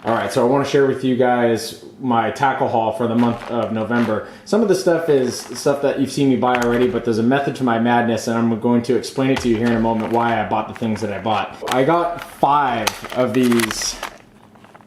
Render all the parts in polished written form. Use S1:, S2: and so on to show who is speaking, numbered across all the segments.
S1: All right, so I want to share with you guys my tackle haul for the month of November. Some of the stuff is stuff that you've seen me buy already, but there's a method to my madness, and I'm going to explain it to you here in a moment why I bought the things that I bought. I got 5 of these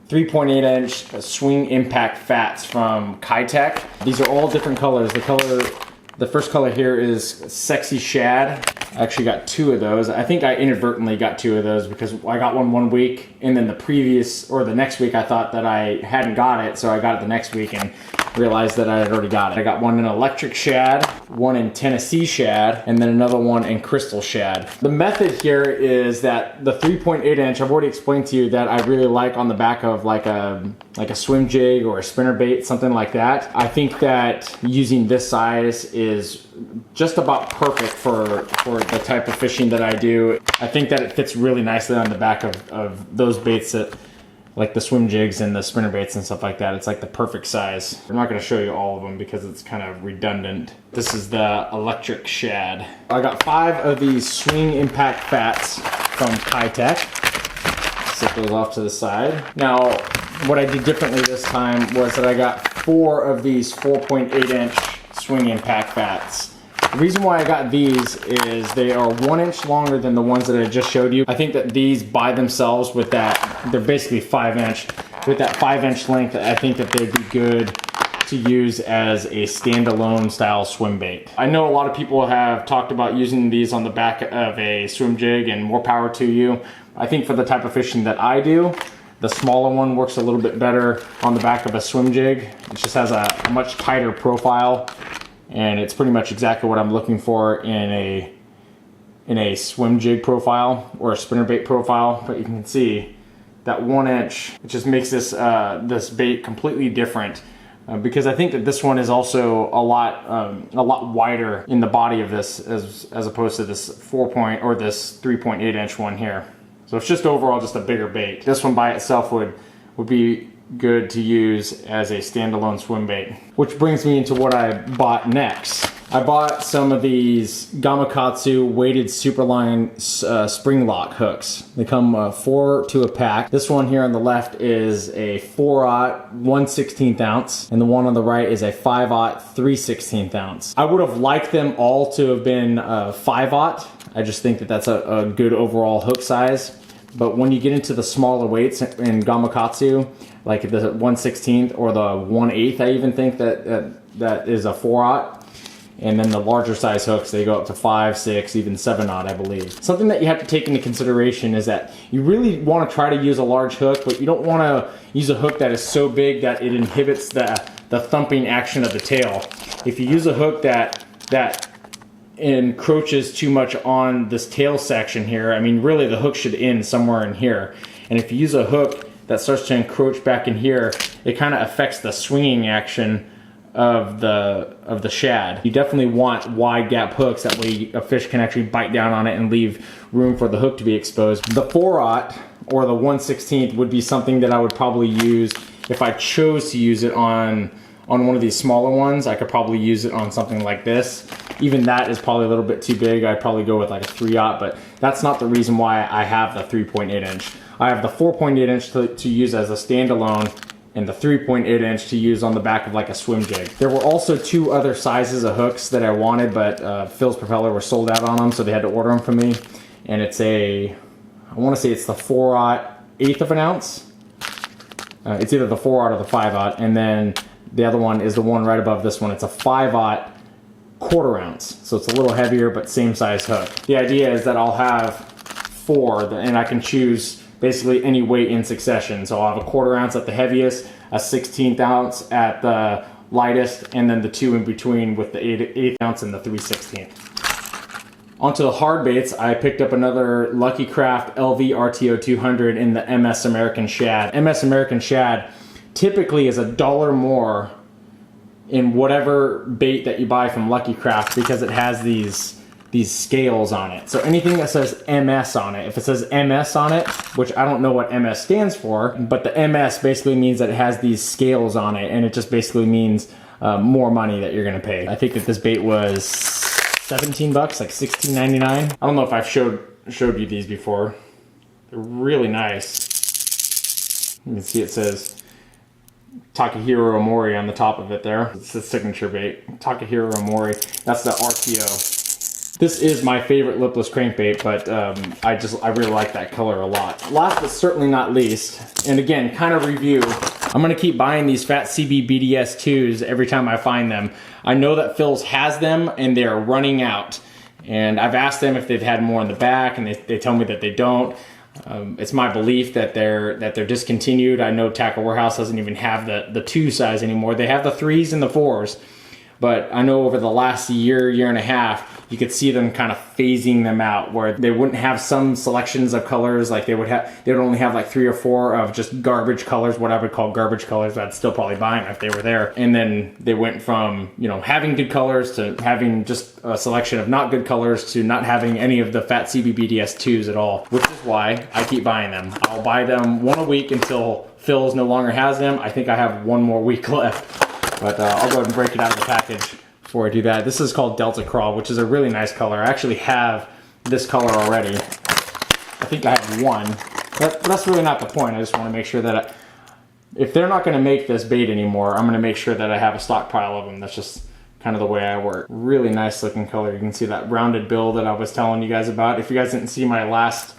S1: 3.8 inch swing impact fats from Kitech. These are all different colors. The first color here is Sexy Shad. I actually got 2 of those. I think I inadvertently got 2 of those because I got one week, and then the next week I thought that I hadn't got it, so I got it the next week and realized that I had already got it. I got one in Electric Shad, one in Tennessee Shad, and then another one in Crystal Shad. The method here is that the 3.8 inch, I've already explained to you that I really like on the back of like a swim jig or a spinnerbait, something like that. I think that using this size is just about perfect for the type of fishing that I do. I think that it fits really nicely on the back of those baits that, like the swim jigs and the spinner baits and stuff like that. It's like the perfect size. I'm not going to show you all of them because it's kind of redundant. This is the Electric Shad. I got 5 of these swing impact fats from Kitech. Set those off to the side. Now, what I did differently this time was that I got 4 of these 4.8 inch swing impact fats. The reason why I got these is they are 1 inch longer than the ones that I just showed you. I think that these by themselves with that, they're basically 5 inch. With that 5 inch length, I think that they'd be good to use as a standalone style swim bait. I know a lot of people have talked about using these on the back of a swim jig, and more power to you. I think for the type of fishing that I do, the smaller one works a little bit better on the back of a swim jig. It just has a much tighter profile, and it's pretty much exactly what I'm looking for in a swim jig profile or a spinnerbait profile. But you can see that 1 inch, it just makes this this bait completely different, because I think that this one is also a lot wider in the body of this as opposed to this 3.8 inch one here. So it's just overall just a bigger bait. This one by itself would be good to use as a standalone swim bait. Which brings me into what I bought next. I bought some of these Gamakatsu weighted Superline spring lock hooks. They come 4 to a pack. This one here on the left is a 4/0 1/16 ounce, and the one on the right is a 5/0 3/16 ounce. I would have liked them all to have been 5/0. I just think that that's a good overall hook size. But when you get into the smaller weights in Gamakatsu, like the 1/16 or the 1/8, I even think that is a 4/0. And then the larger size hooks, they go up to 5, 6, even 7/0, I believe. Something that you have to take into consideration is that you really want to try to use a large hook, but you don't want to use a hook that is so big that it inhibits the thumping action of the tail. If you use a hook that encroaches too much on this tail section here, I mean, really the hook should end somewhere in here. And if you use a hook that starts to encroach back in here, it kind of affects the swinging action of the shad. You definitely want wide gap hooks, that way a fish can actually bite down on it and leave room for the hook to be exposed. The 4/0 or the 1/16 would be something that I would probably use if I chose to use it on one of these smaller ones. I could probably use it on something like this. Even that is probably a little bit too big. I'd probably go with like a 3/0, but that's not the reason why I have the 3.8 inch. I have the 4.8 inch to use as a standalone, and the 3.8 inch to use on the back of like a swim jig. There were also 2 other sizes of hooks that I wanted, but Phil's Propeller were sold out on them, so they had to order them from me. And it's I want to say it's the 4/0 1/8 of an ounce. It's either the 4/0 or the 5/0, and then the other one is the one right above this one. It's a 5/0 1/4 ounce, so it's a little heavier, but same size hook. The idea is that I'll have 4, and I can choose basically any weight in succession. So I'll have a 1/4 ounce at the heaviest, a 1/16 ounce at the lightest, and then the 2 in between with the 8 ounce and the 3/16. Onto the hard baits, I picked up another Lucky Craft LV RTO 200 in the MS American Shad. MS American Shad typically is $1 more in whatever bait that you buy from Lucky Craft, because it has these scales on it. So anything that says MS on it, if it says MS on it, which I don't know what MS stands for, but the MS basically means that it has these scales on it, and it just basically means more money that you're gonna pay. I think that this bait was 17 bucks, like $16.99. I don't know if I've showed you these before. They're really nice. You can see it says Takahiro Omori on the top of it there. It's the signature bait. Takahiro Omori. That's the RTO. This is my favorite lipless crankbait, but I really like that color a lot. Last but certainly not least, and again, kind of review, I'm gonna keep buying these Fat CB BDS 2s every time I find them. I know that Phil's has them and they're running out. And I've asked them if they've had more in the back, and they tell me that they don't. It's my belief that they're discontinued. I know Tackle Warehouse doesn't even have the 2 size anymore. They have the 3s and the 4s. But I know over the last year and a half, you could see them kind of phasing them out, where they wouldn't have some selections of colors. Like they would only have like 3 or 4 of just garbage colors, what I would call garbage colors. I'd still probably buy them if they were there. And then they went from, you know, having good colors to having just a selection of not good colors to not having any of the Fat CB BDS 2s at all, which is why I keep buying them. I'll buy them 1 a week until Phil's no longer has them. I think I have 1 more week left. But I'll go ahead and break it out of the package before I do that. This is called Delta Crawl, which is a really nice color. I actually have this color already. I think I have 1. But that's really not the point. I just want to make sure that if they're not going to make this bait anymore, I'm going to make sure that I have a stockpile of them. That's just kind of the way I work. Really nice looking color. You can see that rounded bill that I was telling you guys about. If you guys didn't see my last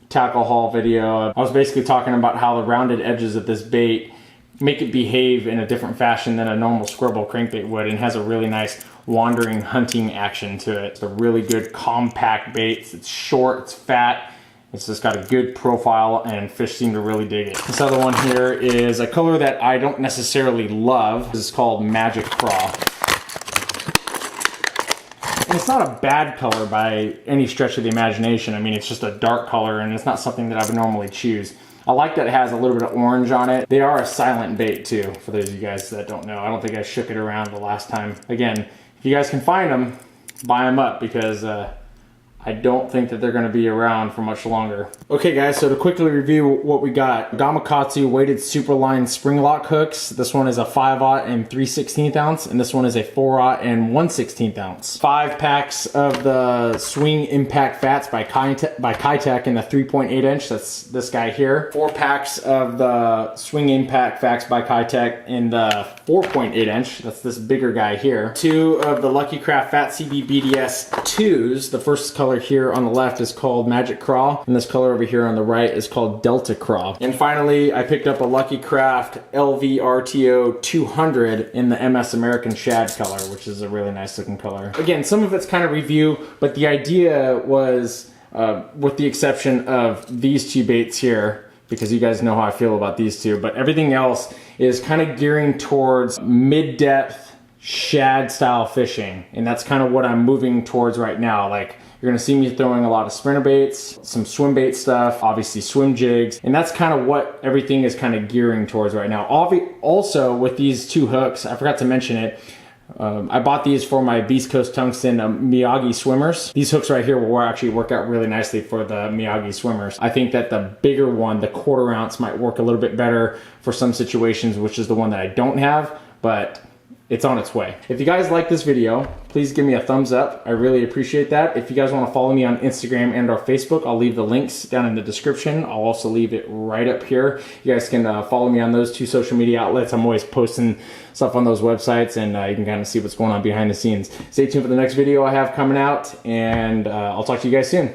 S1: tackle haul video, I was basically talking about how the rounded edges of this bait make it behave in a different fashion than a normal squirrel crankbait would, and has a really nice wandering hunting action to it. It's a really good compact bait. It's short, it's fat, it's just got a good profile, and fish seem to really dig it. This other one here is a color that I don't necessarily love. This is called Magic Craw. And it's not a bad color by any stretch of the imagination. I mean, it's just a dark color, and it's not something that I would normally choose. I like that it has a little bit of orange on it. They are a silent bait too, for those of you guys that don't know. I don't think I shook it around the last time. Again, if you guys can find them, buy them up, because I don't think that they're going to be around for much longer. Okay guys, so to quickly review what we got. Gamakatsu weighted Superline spring lock hooks. This one is a 5/0 and 3/16 ounce, and this one is a 4/0 and 1/16 ounce. 5 packs of the Swing Impact Fats by Kitech in the 3.8 inch. That's this guy here. 4 packs of the Swing Impact Fats by Kitech in the 4.8 inch. That's this bigger guy here. 2 of the Lucky Craft Fat CB BDS 2s. The first color here on the left is called Magic Craw, and this color over here on the right is called Delta Craw. And finally, I picked up a Lucky Craft LV RTO 200 in the MS American Shad color, which is a really nice looking color. Again, some of it's kind of review, but the idea was, with the exception of these 2 baits here, because you guys know how I feel about these 2, but everything else is kind of gearing towards mid-depth shad style fishing, and that's kind of what I'm moving towards right now. Like, you're gonna see me throwing a lot of spinner baits, some swim bait stuff, obviously swim jigs, and that's kind of what everything is kind of gearing towards right now. Also, with these 2 hooks, I forgot to mention it, I bought these for my Beast Coast Tungsten Miyagi swimmers. These hooks right here will actually work out really nicely for the Miyagi swimmers. I think that the bigger one, the 1/4 ounce, might work a little bit better for some situations, which is the one that I don't have, but it's on its way. If you guys like this video, please give me a thumbs up. I really appreciate that. If you guys want to follow me on Instagram and or Facebook, I'll leave the links down in the description. I'll also leave it right up here. You guys can follow me on those 2 social media outlets. I'm always posting stuff on those websites, and you can kind of see what's going on behind the scenes. Stay tuned for the next video I have coming out, and I'll talk to you guys soon.